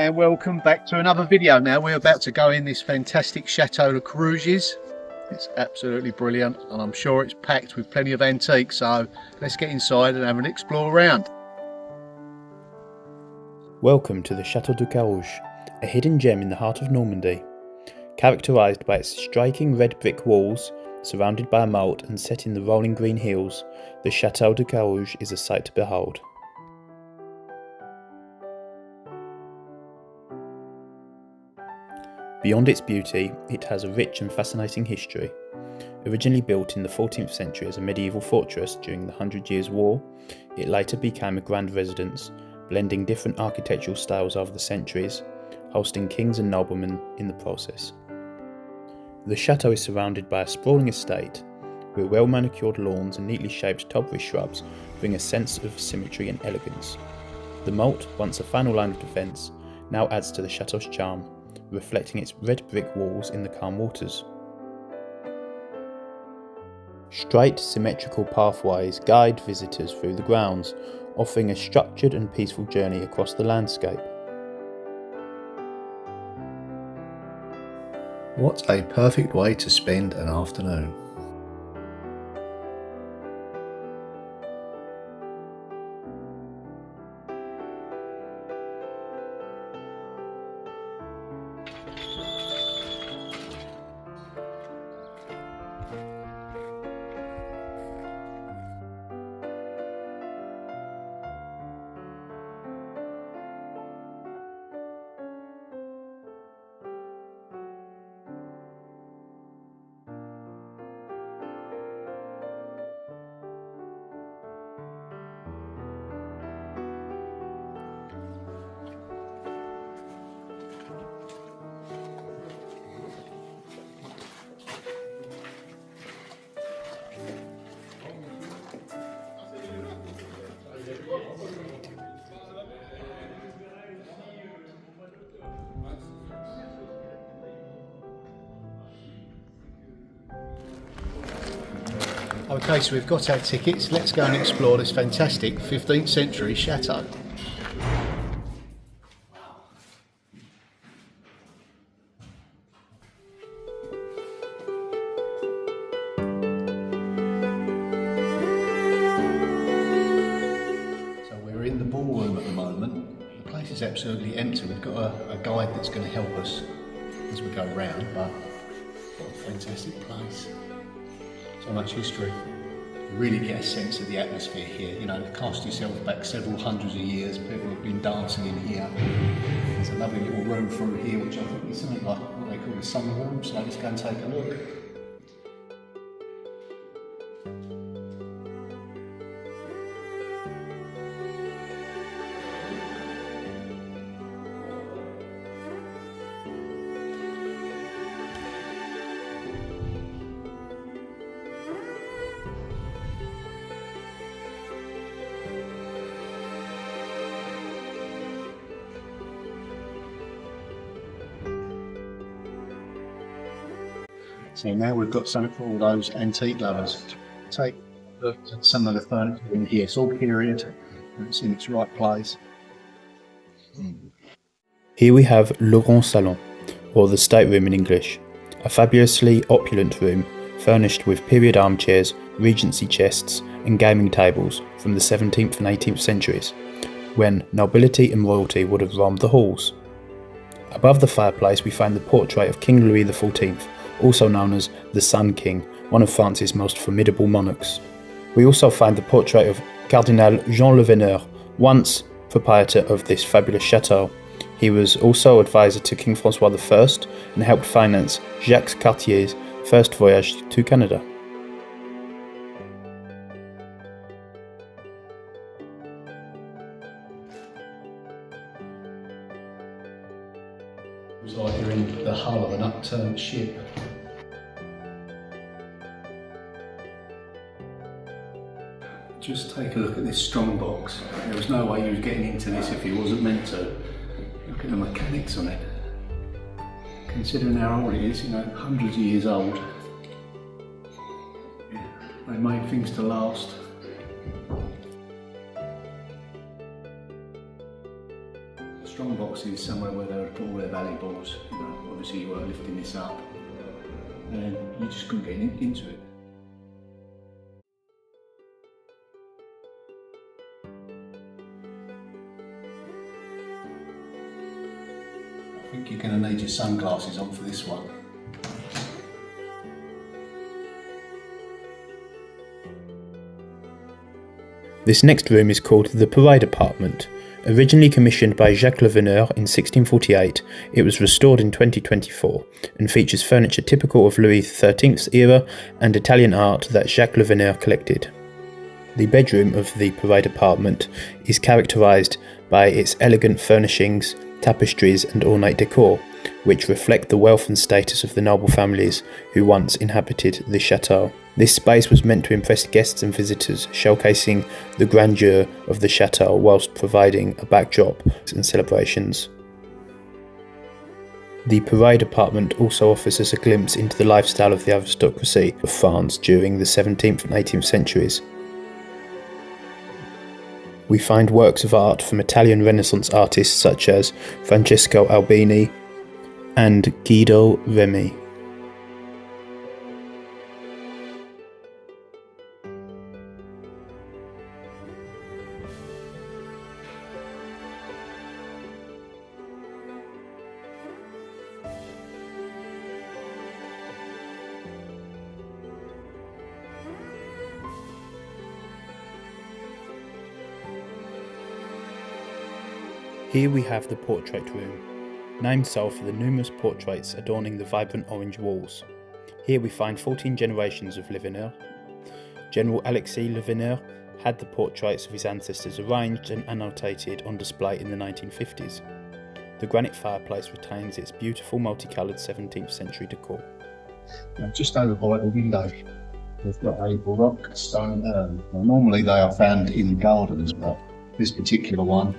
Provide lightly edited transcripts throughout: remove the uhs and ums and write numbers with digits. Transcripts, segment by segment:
and welcome back to another video. Now we're about to go in this fantastic Château de Carrouges. It's absolutely brilliant and I'm sure it's packed with plenty of antiques, so let's get inside and have an explore around. Welcome to the Château de Carrouges, a hidden gem in the heart of Normandy. Characterised by its striking red brick walls, surrounded by a moat and set in the rolling green hills, the Château de Carrouges is a sight to behold. Beyond its beauty, it has a rich and fascinating history. Originally built in the 14th century as a medieval fortress during the 100 Years' War, it later became a grand residence, blending different architectural styles over the centuries, hosting kings and noblemen in the process. The chateau is surrounded by a sprawling estate, where well-manicured lawns and neatly shaped topary shrubs bring a sense of symmetry and elegance. The moat, once a final line of defence, now adds to the chateau's charm, reflecting its red brick walls in the calm waters. Straight, symmetrical pathways guide visitors through the grounds, offering a structured and peaceful journey across the landscape. What a perfect way to spend an afternoon. Okay, so we've got our tickets. Let's go and explore this fantastic 15th century chateau. So we're in the ballroom at the moment. The place is absolutely empty. We've got a guide that's going to help us as we go round, but what a fantastic place. So much history. You really get a sense of the atmosphere here. You know, cast yourself back several hundreds of years, people have been dancing in here. There's a lovely little room through here, which I think is something like what they call the summer room, so let's go and take a look. So now we've got something for all those antique lovers. Take a look at some of the furniture in here. It's all period, and it's in its right place. Here we have Le Grand Salon, or the stateroom in English, a fabulously opulent room furnished with period armchairs, regency chests and gaming tables from the 17th and 18th centuries, when nobility and royalty would have roamed the halls. Above the fireplace we find the portrait of King Louis XIV, also known as the Sun King, one of France's most formidable monarchs. We also find the portrait of Cardinal Jean Le Veneur, once proprietor of this fabulous chateau. He was also advisor to King François I and helped finance Jacques Cartier's first voyage to Canada. It's like you're in the hull of an upturned ship. Just take a look at this strong box. There was no way you was getting into this if you wasn't meant to. Look at the mechanics on it. Considering how old it is, you know, hundreds of years old. Yeah, they made things to last. Strong box boxes, somewhere where they would put all their valuables. You know, obviously you weren't lifting this up, and you just couldn't get into it. I think you're going to need your sunglasses on for this one. This next room is called the Parade Apartment. Originally commissioned by Jacques Le Veneur in 1648, it was restored in 2024 and features furniture typical of Louis XIII's era and Italian art that Jacques Le Veneur collected. The bedroom of the Parade Apartment is characterised by its elegant furnishings, tapestries and ornate decor, which reflect the wealth and status of the noble families who once inhabited the chateau. This space was meant to impress guests and visitors, showcasing the grandeur of the chateau whilst providing a backdrop and celebrations. The Parade Apartment also offers us a glimpse into the lifestyle of the aristocracy of France during the 17th and 18th centuries. We find works of art from Italian Renaissance artists such as Francesco Albini and Guido Reni. Here we have the portrait room, named so for the numerous portraits adorning the vibrant orange walls. Here we find 14 generations of Le Veneur. General Alexis Le Veneur had the portraits of his ancestors arranged and annotated on display in the 1950s. The granite fireplace retains its beautiful multicoloured 17th century decor. Now, just over by the window, we've got a Baroque stone urn. Now, normally they are found in gardens, but this particular one,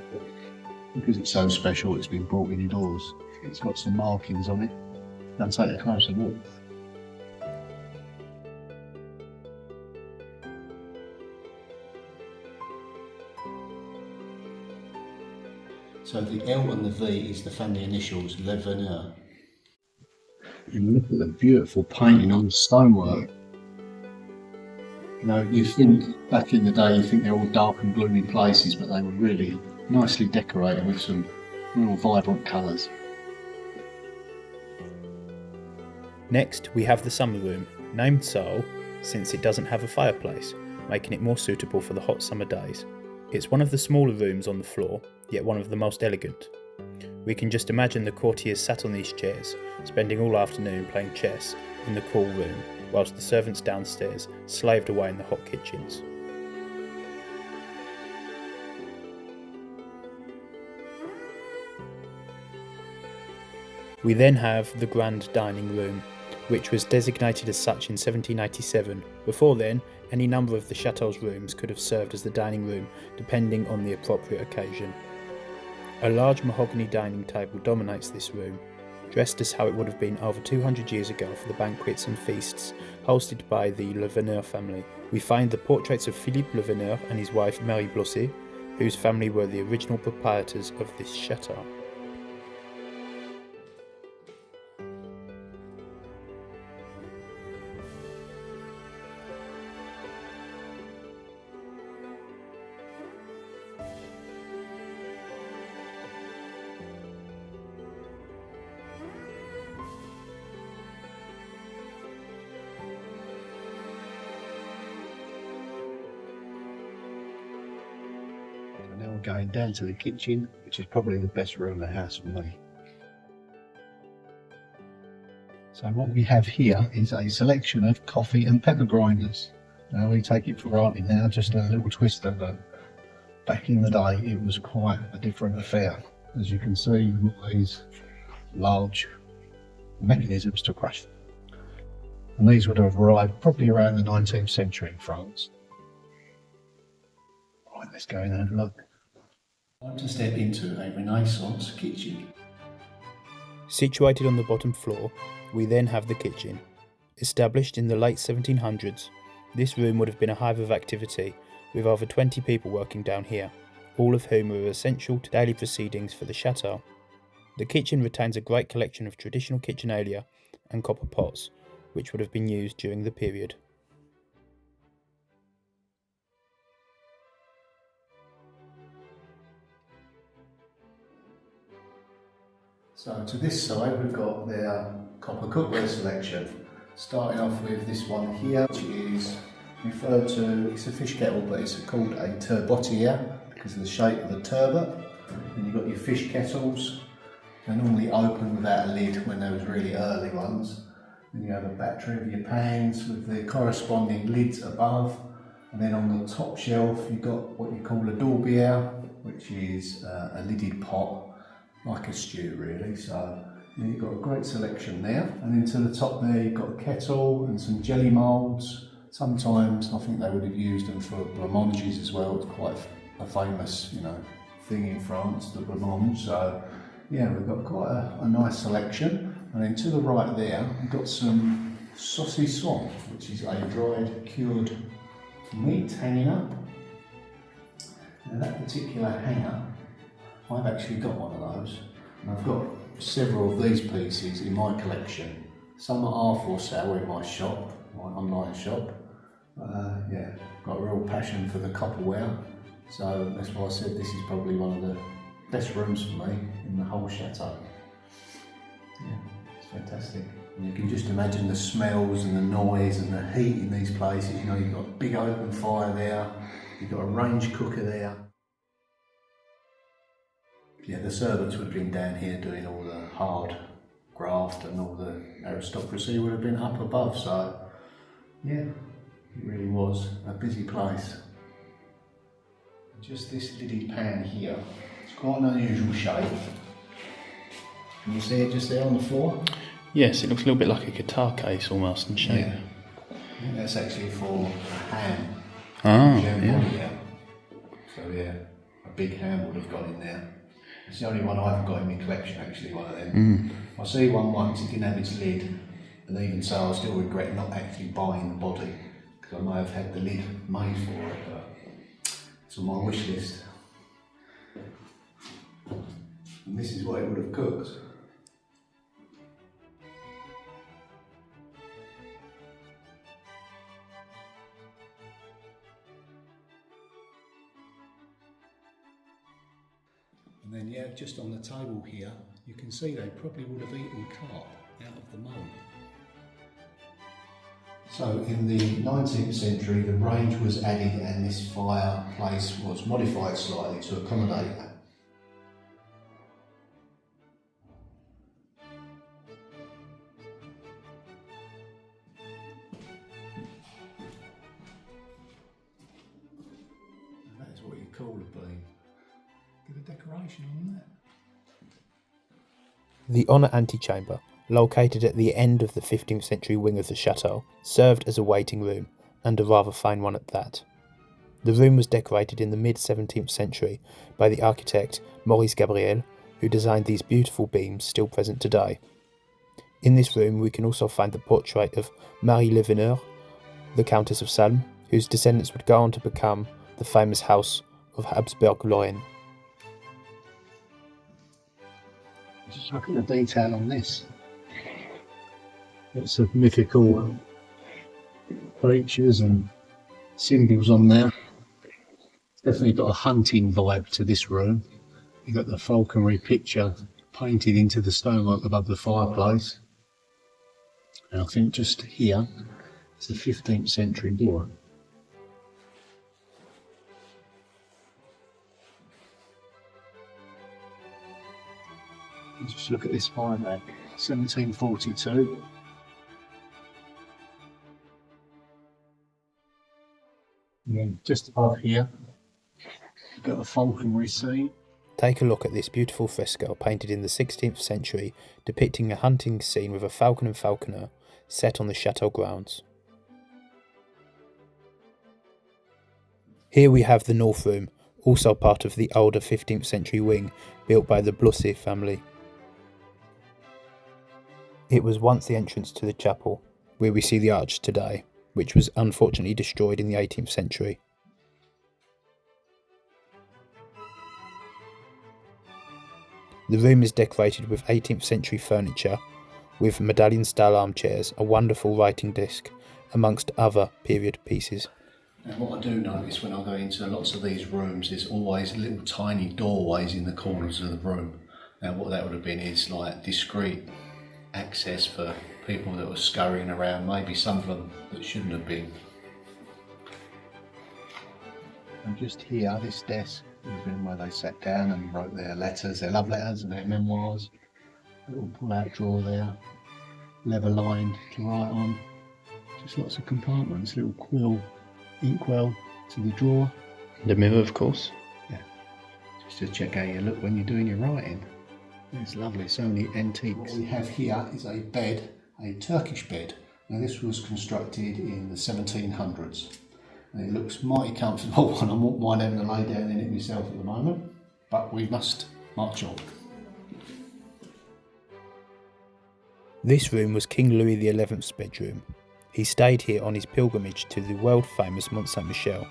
because it's so special, it's been brought indoors. It's got some markings on it. Now take a closer look. So the L and the V is the family initials, Le Veneur. And look at the beautiful painting on the stonework. You know, you think back in the day, you think they're all dark and gloomy places, but they were really nicely decorated with some real vibrant colours. Next, we have the summer room, named so since it doesn't have a fireplace, making it more suitable for the hot summer days. It's one of the smaller rooms on the floor, yet one of the most elegant. We can just imagine the courtiers sat on these chairs, spending all afternoon playing chess in the cool room, whilst the servants downstairs slaved away in the hot kitchens. We then have the grand dining room, which was designated as such in 1787. Before then, any number of the chateau's rooms could have served as the dining room, depending on the appropriate occasion. A large mahogany dining table dominates this room, dressed as how it would have been over 200 years ago for the banquets and feasts hosted by the Le Veneur family. We find the portraits of Philippe Le Veneur and his wife Marie Blosset, whose family were the original proprietors of this chateau. Now we're going down to the kitchen, which is probably the best room in the house for me. So what we have here is a selection of coffee and pepper grinders. Now we take it for granted now, just a little twister, but back in the day it was quite a different affair. As you can see, we've got these large mechanisms to crush them. And these would have arrived probably around the 19th century in France. Right, let's go in and have a look. Time to step into a Renaissance kitchen. Situated on the bottom floor, we then have the kitchen. Established in the late 1700s, this room would have been a hive of activity, with over 20 people working down here, all of whom were essential to daily proceedings for the chateau. The kitchen retains a great collection of traditional kitchenalia and copper pots, which would have been used during the period. So to this side we've got their copper cookware selection, starting off with this one here, which is referred to, it's a fish kettle but it's called a turbotiere because of the shape of the turbot. Then you've got your fish kettles, they normally open without a lid when they was really early ones. Then you have a battery of your pans with the corresponding lids above, and then on the top shelf you've got what you call a daubierre, which is a lidded pot, like a stew really. So you've got a great selection there, and then to the top there you've got a kettle and some jelly moulds. Sometimes I think they would have used them for blancmanges as well. It's quite a famous, thing in France, the blancmange. So yeah, we've got quite a nice selection. And then to the right there we've got some saucisson, which is a dried cured meat hanging up. Now that particular hanger, I've actually got one of those, and I've got several of these pieces in my collection. Some are for sale in my shop, my online shop. Yeah, got a real passion for the copperware, so that's why I said this is probably one of the best rooms for me in the whole chateau. Yeah, it's fantastic. And you can just imagine the smells and the noise and the heat in these places. You've got a big open fire there, you've got a range cooker there. Yeah, the servants would have been down here doing all the hard graft, and all the aristocracy would have been up above. So yeah, it really was a busy place. Just this lidded pan here, it's quite an unusual shape. Can you see it just there on the floor? Yes, it looks a little bit like a guitar case almost in shape. Yeah, I think that's actually for a ham. Yeah. So yeah, a big ham would have gone in there. It's the only one I haven't got in my collection, actually, one of them. I see one once, it didn't have its lid, and even so I still regret not actually buying the body, because I may have had the lid made for it, but it's on my wish list. And this is what it would have cooked. And then yeah, just on the table here, you can see they probably would have eaten carp out of the moat. So in the 19th century, the range was added and this fireplace was modified slightly to accommodate that. And that is what you call a beam. Get a decoration on that. The honour antechamber, located at the end of the 15th century wing of the chateau, served as a waiting room, and a rather fine one at that. The room was decorated in the mid-17th century by the architect Maurice Gabriel, who designed these beautiful beams still present today. In this room we can also find the portrait of Marie Leveneur, the Countess of Salm, whose descendants would go on to become the famous house of Habsburg-Lorraine. Just look at the detail on this. Lots of mythical creatures and symbols on there. It's definitely got a hunting vibe to this room. You've got the falconry picture painted into the stonework above the fireplace. And I think just here is the 15th century door. Just look at this fire there, 1742. And then just above here, you've got a falconry scene. Take a look at this beautiful fresco painted in the 16th century, depicting a hunting scene with a falcon and falconer set on the chateau grounds. Here we have the north room, also part of the older 15th century wing built by the Blosset family. It was once the entrance to the chapel, where we see the arch today, which was unfortunately destroyed in the 18th century. The room is decorated with 18th century furniture, with medallion-style armchairs, a wonderful writing desk, amongst other period pieces. And what I do notice when I go into lots of these rooms, there's always little tiny doorways in the corners of the room. Now what that would have been is like discreet access for people that were scurrying around, maybe some of them that shouldn't have been. And just here, this desk would have been where they sat down and wrote their letters, their love letters and their memoirs. A little pull-out drawer there, leather lined to write on. Just lots of compartments, little quill, inkwell to the drawer. The mirror, of course. Yeah, just to check how you look when you're doing your writing. It's lovely, so many antiques. What we have here is a bed, a Turkish bed. Now this was constructed in the 1700s. And it looks mighty comfortable and I wouldn't mind having to lay down in it myself at the moment. But we must march on. This room was King Louis XI's bedroom. He stayed here on his pilgrimage to the world-famous Mont Saint-Michel.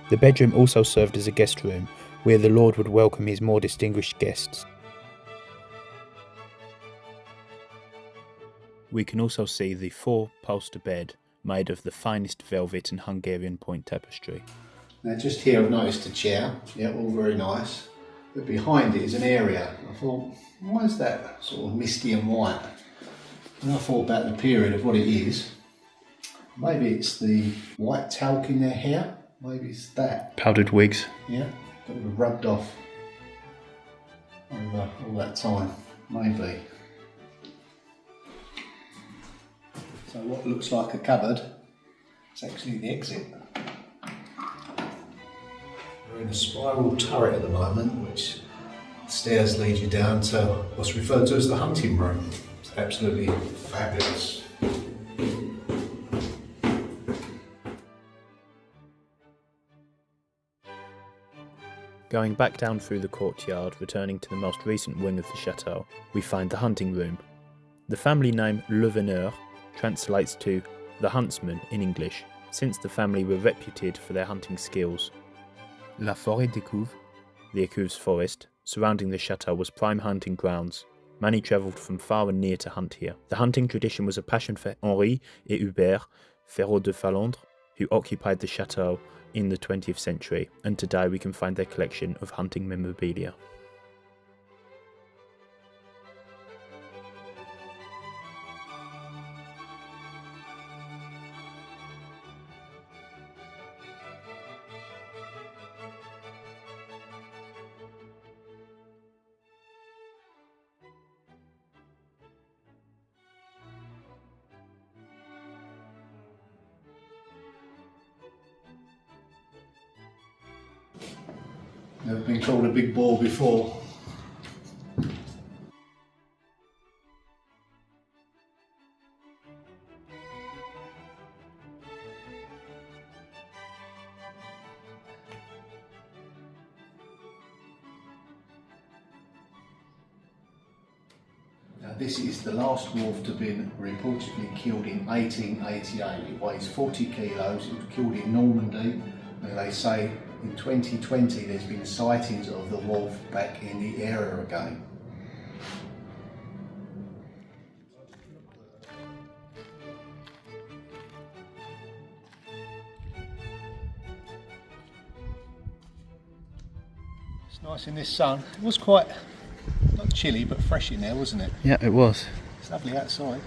The bedroom also served as a guest room, where the Lord would welcome his more distinguished guests. We can also see the four-poster bed made of the finest velvet and Hungarian point tapestry. Now just here I've noticed a chair, yeah, all very nice. But behind it is an area. I thought, why is that sort of misty and white? And I thought about the period of what it is. Maybe it's the white talc in their hair. Maybe it's that. Powdered wigs. Yeah, that were rubbed off over all that time. Maybe. So what looks like a cupboard is actually the exit. We're in a spiral turret at the moment, which stairs lead you down to what's referred to as the hunting room. It's absolutely fabulous. Going back down through the courtyard, returning to the most recent wing of the chateau, we find the hunting room. The family name Le Veneur translates to the huntsman in English, since the family were reputed for their hunting skills. La Forêt des Écouves, the Écouves forest, surrounding the chateau was prime hunting grounds. Many travelled from far and near to hunt here. The hunting tradition was a passion for Henri et Hubert, Ferraud de Falandre, who occupied the chateau in the 20th century, and today we can find their collection of hunting memorabilia. Never been called a big bore before. Now this is the last wolf to have been reportedly killed in 1888. It weighs 40 kilos, it was killed in Normandy. And they say in 2020 there's been sightings of the wolf back in the area again. It's nice in this sun. It was quite, not chilly, but fresh in there, wasn't it? Yeah, it was. It's lovely outside.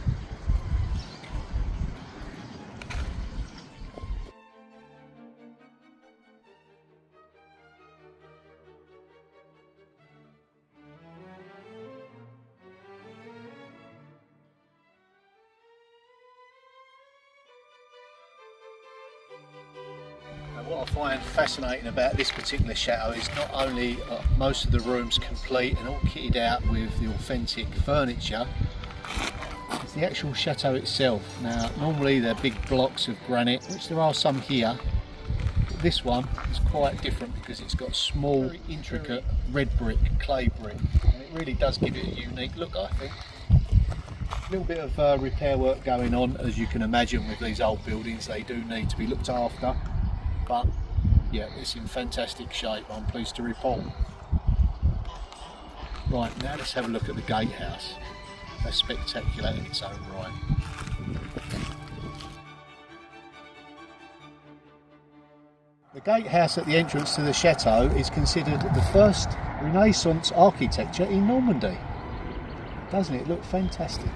What I find fascinating about this particular chateau is not only are most of the rooms complete and all kitted out with the authentic furniture, it's the actual chateau itself. Now normally they're big blocks of granite, which there are some here, but this one is quite different because it's got small, very intricate red brick, clay brick, and it really does give it a unique look, I think. A little bit of repair work going on, as you can imagine with these old buildings. They do need to be looked after. But yeah, it's in fantastic shape, I'm pleased to report. Right, now let's have a look at the gatehouse. That's spectacular in its own right. The gatehouse at the entrance to the chateau is considered the first Renaissance architecture in Normandy. Doesn't it look fantastic?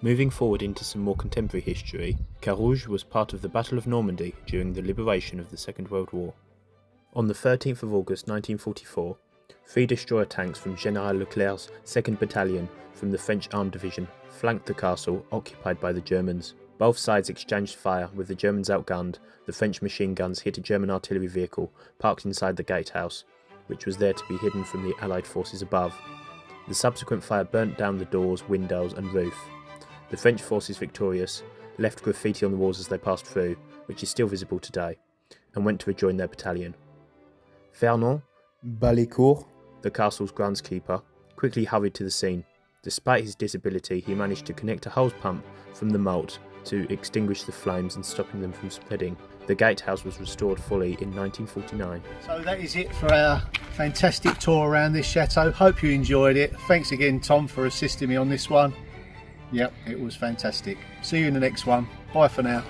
Moving forward into some more contemporary history, Carrouges was part of the Battle of Normandy during the liberation of the Second World War. On the 13th of August 1944, 3 destroyer tanks from General Leclerc's 2nd Battalion from the French Armed Division flanked the castle occupied by the Germans. Both sides exchanged fire, with the Germans outgunned. The French machine guns hit a German artillery vehicle parked inside the gatehouse, which was there to be hidden from the Allied forces above. The subsequent fire burnt down the doors, windows and roof. The French forces victorious left graffiti on the walls as they passed through, which is still visible today, and went to rejoin their battalion. Fernand Balicourt, the castle's groundskeeper, quickly hurried to the scene. Despite his disability, he managed to connect a hose pump from the moat to extinguish the flames and stopping them from spreading. The gatehouse was restored fully in 1949. So that is it for our fantastic tour around this chateau. Hope you enjoyed it. Thanks again, Tom, for assisting me on this one. Yep, it was fantastic. See you in the next one. Bye for now.